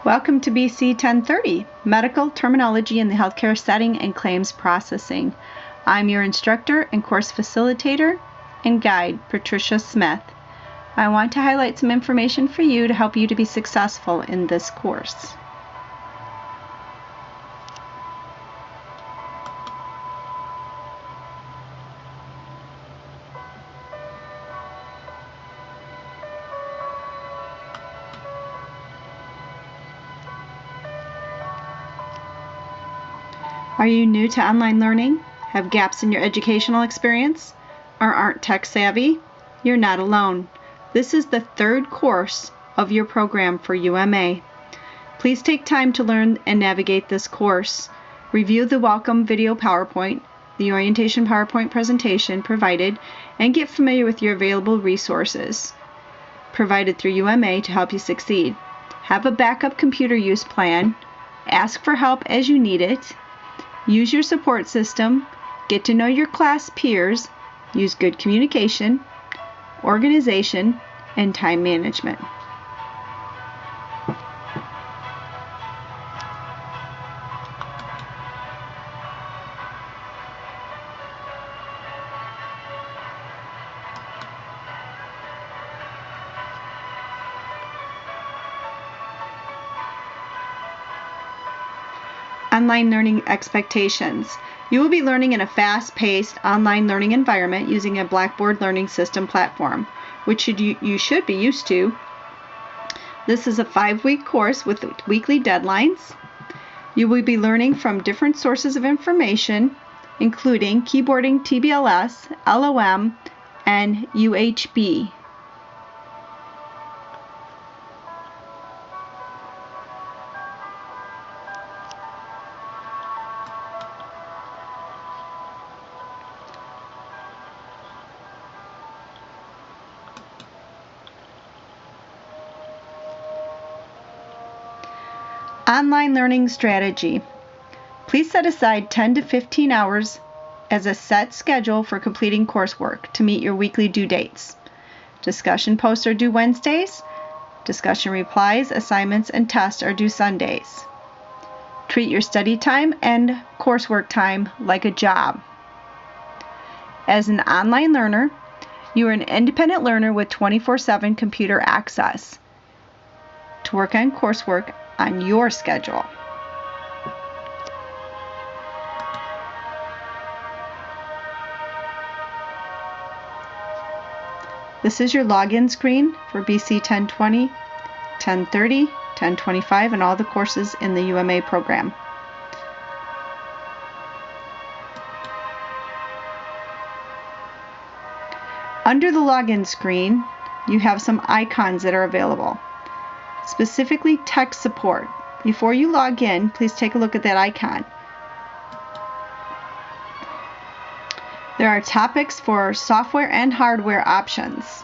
Welcome to BC1030, Medical Terminology in the Healthcare Setting and Claims Processing. I'm your instructor and course facilitator and guide, Patricia Smith. I want to highlight some information for you to help you to be successful in this course. Are you new to online learning, have gaps in your educational experience, or aren't tech savvy? You're not alone. This is the third course of your program for UMA. Please take time to learn and navigate this course. Review the welcome video PowerPoint, the orientation PowerPoint presentation provided, and get familiar with your available resources provided through UMA to help you succeed. Have a backup computer use plan. Ask for help as you need it. Use your support system, get to know your class peers, use good communication, organization, and time management. Online learning expectations. You will be learning in a fast-paced online learning environment using a Blackboard learning system platform, which you should be used to. This is a 5-week course with weekly deadlines. You will be learning from different sources of information, including keyboarding, TBLS, LOM, and UHB. Online learning strategy. Please set aside 10 to 15 hours as a set schedule for completing coursework to meet your weekly due dates. Discussion posts are due Wednesdays. Discussion replies, assignments, and tests are due Sundays. Treat your study time and coursework time like a job. As an online learner, you are an independent learner with 24/7 computer access to work on coursework on your schedule. This is your login screen for BC 1020, 1030, 1025, and all the courses in the UMA program. Under the login screen, you have some icons that are available. Specifically tech support. Before you log in, please take a look at that icon. There are topics for software and hardware options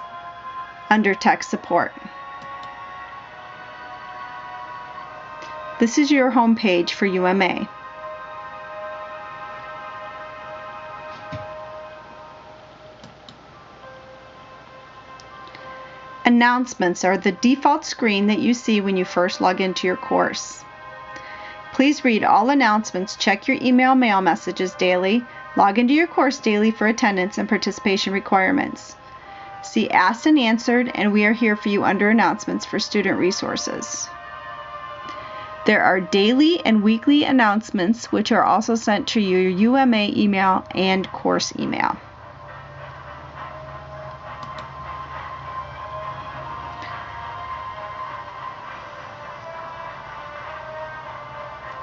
under tech support. This is your home page for UMA. Announcements are the default screen that you see when you first log into your course. Please read all announcements, check your email mail messages daily, log into your course daily for attendance and participation requirements. See Asked and Answered, and we are here for you under Announcements for student resources. There are daily and weekly announcements which are also sent to your UMA email and course email.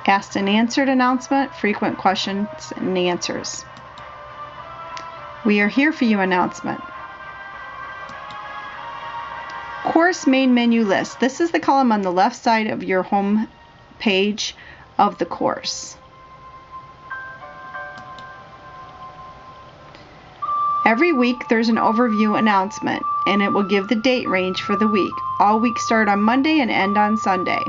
Asked and Answered announcement, frequent questions and answers. We are here for you announcement. Course main menu list. This is the column on the left side of your home page of the course. Every week there's an overview announcement, and it will give the date range for the week. All weeks start on Monday and end on Sunday.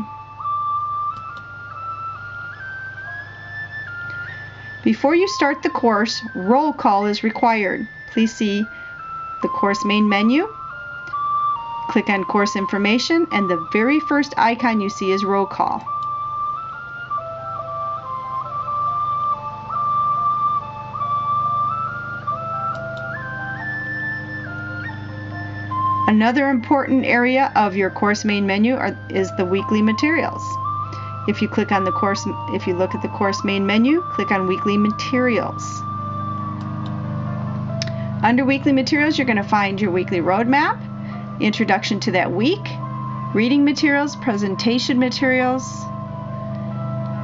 Before you start the course, roll call is required. Please see the course main menu, Click on Course Information, and the very first icon you see is Roll Call. Another important area of your course main menu is the weekly materials. If you look at the course main menu, click on Weekly Materials. Under Weekly Materials, you're going to find your weekly roadmap, introduction to that week, reading materials, presentation materials,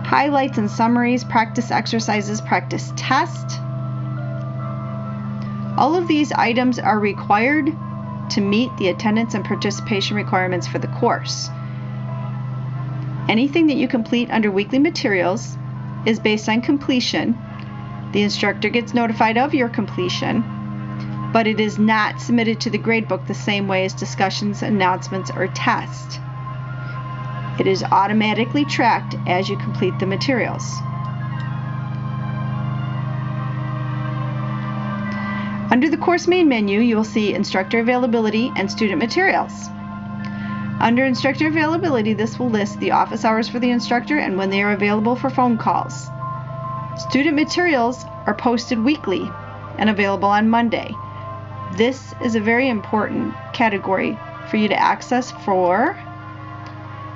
highlights and summaries, practice exercises, practice test. All of these items are required to meet the attendance and participation requirements for the course. Anything that you complete under weekly materials is based on completion. The instructor gets notified of your completion, but it is not submitted to the gradebook the same way as discussions, announcements, or tests. It is automatically tracked as you complete the materials. Under the course main menu, you will see instructor availability and student materials. Under instructor availability, this will list the office hours for the instructor and when they are available for phone calls. Student materials are posted weekly and available on Monday. This is a very important category for you to access for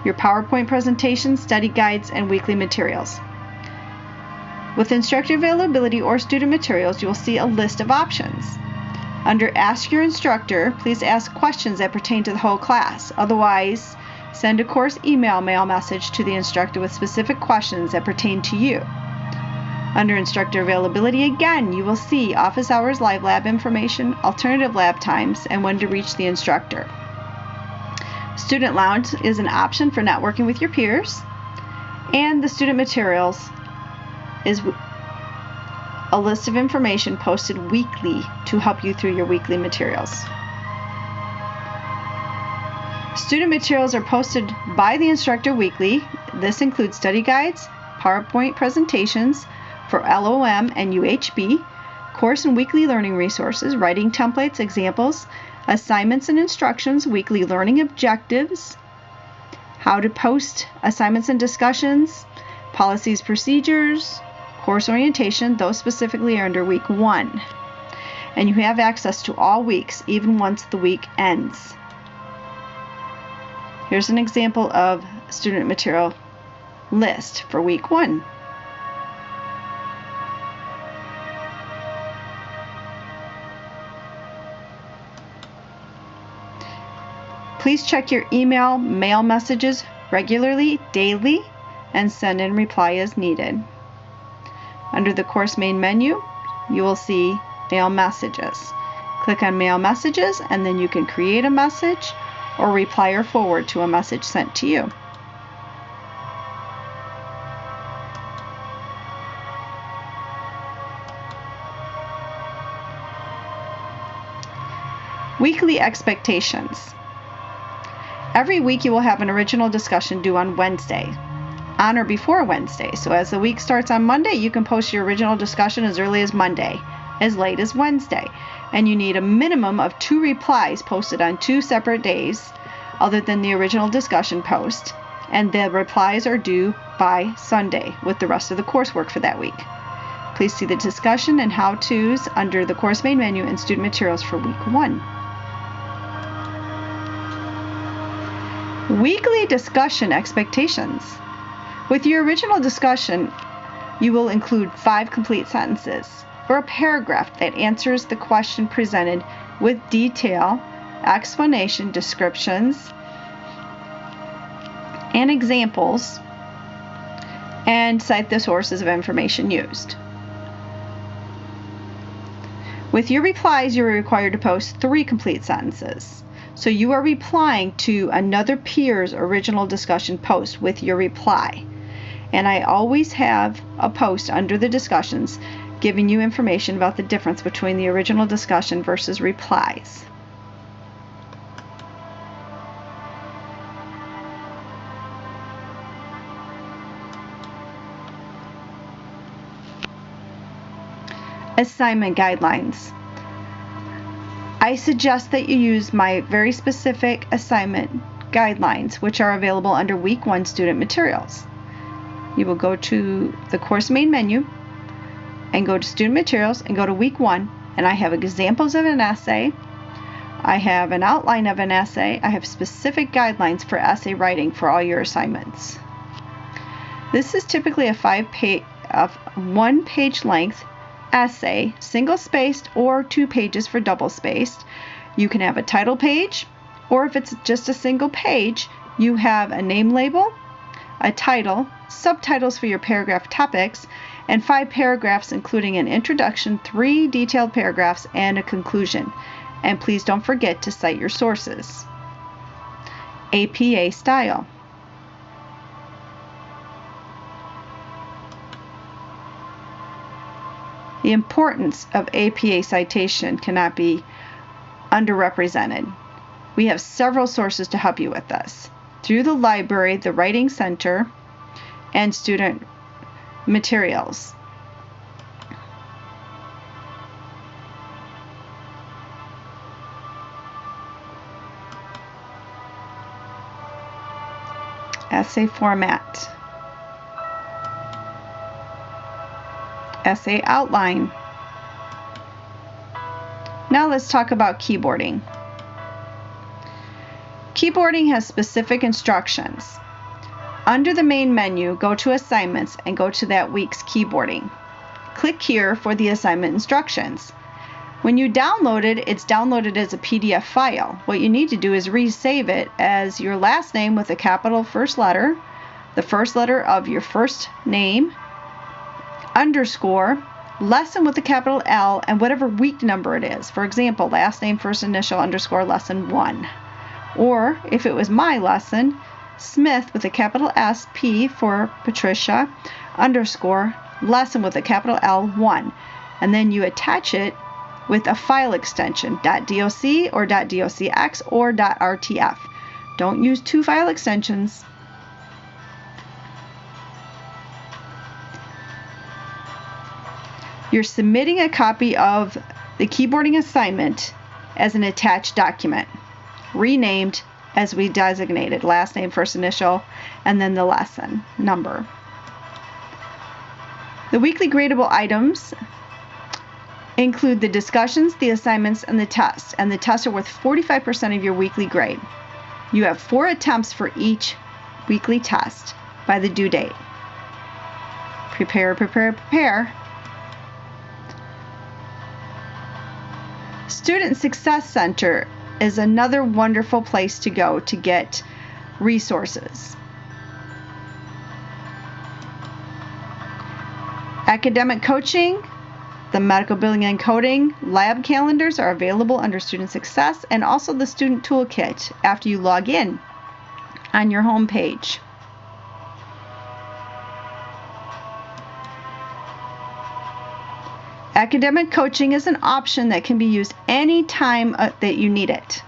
your PowerPoint presentations, study guides, and weekly materials. With instructor availability or student materials, you will see a list of options. Under Ask Your Instructor, please ask questions that pertain to the whole class. Otherwise, send a course email mail message to the instructor with specific questions that pertain to you. Under Instructor Availability, again, you will see office hours, live lab information, alternative lab times, and when to reach the instructor. Student Lounge is an option for networking with your peers, and the student materials is a list of information posted weekly to help you through your weekly materials. Student materials are posted by the instructor weekly. This includes study guides, PowerPoint presentations for LOM and UHB, course and weekly learning resources, writing templates, examples, assignments and instructions, weekly learning objectives, how to post assignments and discussions, policies, procedures, course orientation. Those specifically are under week 1. And you have access to all weeks, even once the week ends. Here's an example of student material list for week 1. Please check your email, mail messages regularly, daily, and send in reply as needed. Under the course main menu, you will see mail messages. Click on mail messages, and then you can create a message or reply or forward to a message sent to you. Weekly expectations. Every week you will have an original discussion due on Wednesday, on or before Wednesday. So as the week starts on Monday, you can post your original discussion as early as Monday, as late as Wednesday. And you need a minimum of 2 replies posted on 2 separate days other than the original discussion post. And the replies are due by Sunday with the rest of the coursework for that week. Please see the discussion and how-tos under the course main menu and student materials for week 1. Weekly discussion expectations. With your original discussion, you will include 5 complete sentences or a paragraph that answers the question presented with detail, explanation, descriptions, and examples, and cite the sources of information used. With your replies, you are required to post 3 complete sentences. So you are replying to another peer's original discussion post with your reply. And I always have a post under the discussions giving you information about the difference between the original discussion versus replies. Assignment guidelines. I suggest that you use my very specific assignment guidelines, which are available under Week 1 Student Materials. You will go to the course main menu and go to Student Materials and go to Week 1, and I have examples of an essay. I have an outline of an essay. I have specific guidelines for essay writing for all your assignments. This is typically a 1-page length essay, single-spaced or 2 pages for double-spaced. You can have a title page, or if it's just a single page, you have a name label, a title, subtitles for your paragraph topics, and 5 paragraphs including an introduction, 3 detailed paragraphs, and a conclusion. And please don't forget to cite your sources. APA style. The importance of APA citation cannot be underrepresented. We have several sources to help you with this. Through the library, the Writing Center, and Student Materials. Essay format. Essay outline. Now let's talk about keyboarding. Keyboarding has specific instructions. Under the main menu, go to Assignments and go to that week's keyboarding. Click here for the assignment instructions. When you download it, it's downloaded as a PDF file. What you need to do is resave it as your last name with a capital first letter, the first letter of your first name, underscore, lesson with a capital L, and whatever week number it is. For example, last name, first initial, underscore, lesson 1. Or, if it was my lesson, Smith with a capital S, P for Patricia, underscore, lesson with a capital L, 1. And then you attach it with a file extension, .doc or .docx or .rtf. Don't use 2 file extensions. You're submitting a copy of the keyboarding assignment as an attached document, renamed as we designated, last name, first initial, and then the lesson number. The weekly gradable items include the discussions, the assignments, and the tests, and the tests are worth 45% of your weekly grade. You have 4 attempts for each weekly test by the due date. Prepare, prepare, prepare. Student Success Center is another wonderful place to go to get resources. Academic coaching, the medical billing and coding, lab calendars are available under Student Success, and also the Student Toolkit after you log in on your home page. Academic coaching is an option that can be used anytime that you need it.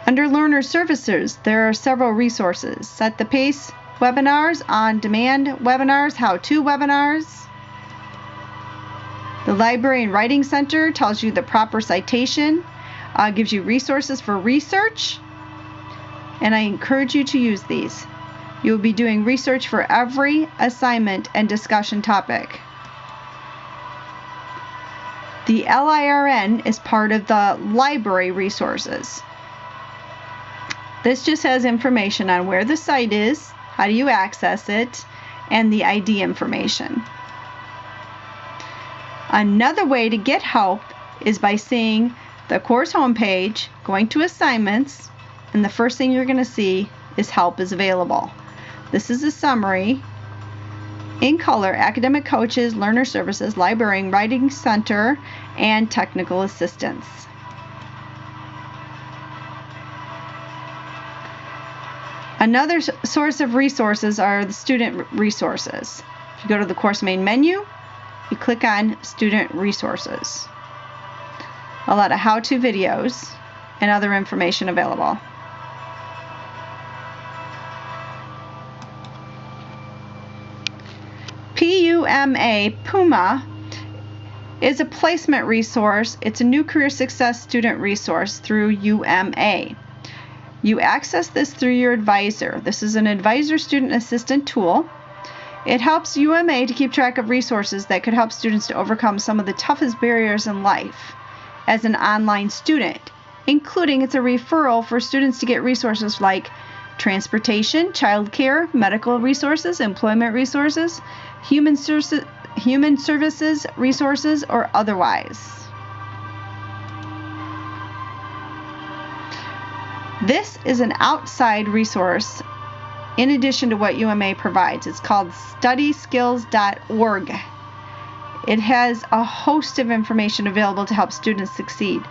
Under Learner Services, there are several resources. Set the Pace webinars, on-demand webinars, how-to webinars. The Library and Writing Center tells you the proper citation, gives you resources for research, and I encourage you to use these. You will be doing research for every assignment and discussion topic. The LIRN is part of the library resources. This just has information on where the site is, how do you access it, and the ID information. Another way to get help is by seeing the course homepage, going to assignments, and the first thing you're going to see is help is available. This is a summary in color: academic coaches, learner services, librarian, writing center, and technical assistance. Another source of resources are the student resources. If you go to the course main menu, you click on student resources. A lot of how-to videos and other information available. PUMA is a placement resource. It's a new career success student resource through UMA. You access this through your advisor. This is an advisor student assistant tool. It helps UMA to keep track of resources that could help students to overcome some of the toughest barriers in life as an online student, including it's a referral for students to get resources like transportation, childcare, medical resources, employment resources, human services resources, or otherwise. This is an outside resource in addition to what UMA provides. It's called studyskills.org. It has a host of information available to help students succeed.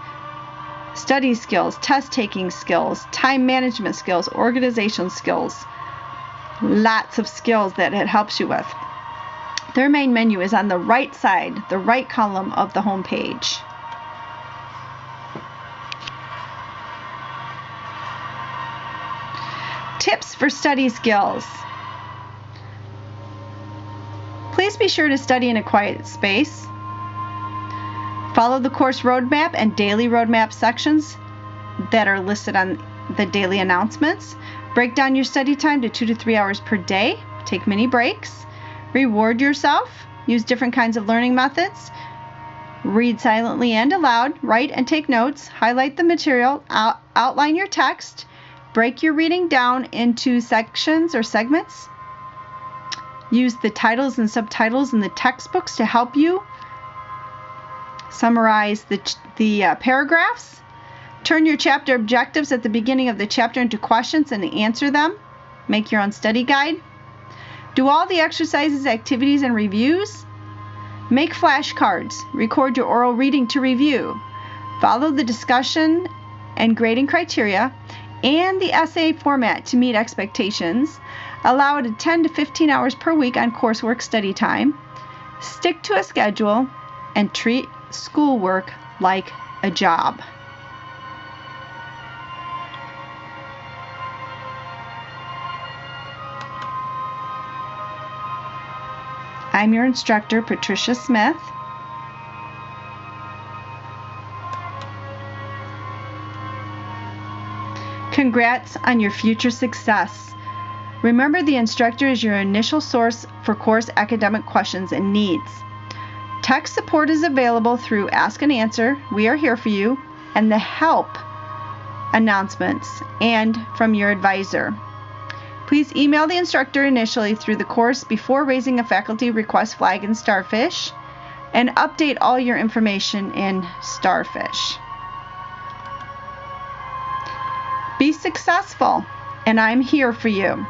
Study skills, test-taking skills, time management skills, organization skills. Lots of skills that it helps you with. Their main menu is on the right side, the right column of the home page. Tips for study skills. Please be sure to study in a quiet space. Follow the course roadmap and daily roadmap sections that are listed on the daily announcements. Break down your study time to 2 to 3 hours per day. Take mini breaks. Reward yourself. Use different kinds of learning methods. Read silently and aloud. Write and take notes. Highlight the material. Outline your text. Break your reading down into sections or segments. Use the titles and subtitles in the textbooks to help you summarize the paragraphs. Turn your chapter objectives at the beginning of the chapter into questions and answer them. Make your own study guide. Do all the exercises, activities, and reviews. Make flashcards. Record your oral reading to review. Follow the discussion and grading criteria and the essay format to meet expectations. Allow it 10 to 15 hours per week on coursework study time. Stick to a schedule and treat schoolwork like a job. I'm your instructor, Patricia Smith. Congrats on your future success. Remember, the instructor is your initial source for course academic questions and needs. Tech support is available through Ask and Answer, We Are Here For You, and the Help announcements, and from your advisor. Please email the instructor initially through the course before raising a faculty request flag in Starfish, and update all your information in Starfish. Be successful, and I'm here for you.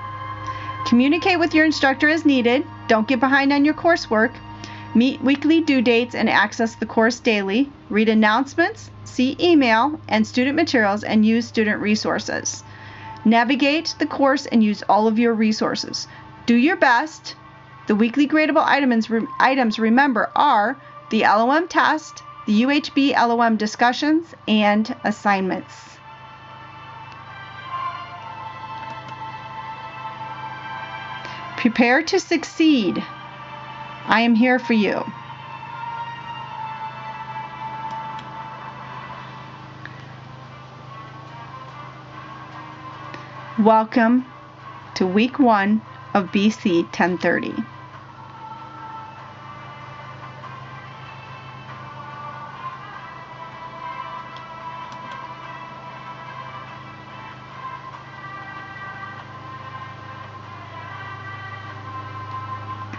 Communicate with your instructor as needed. Don't get behind on your coursework. Meet weekly due dates and access the course daily. Read announcements, see email and student materials, and use student resources. Navigate the course and use all of your resources. Do your best. The weekly gradable items, remember, are the LOM test, the UHB LOM discussions, and assignments. Prepare to succeed. I am here for you. Welcome to week 1 of BC 1030.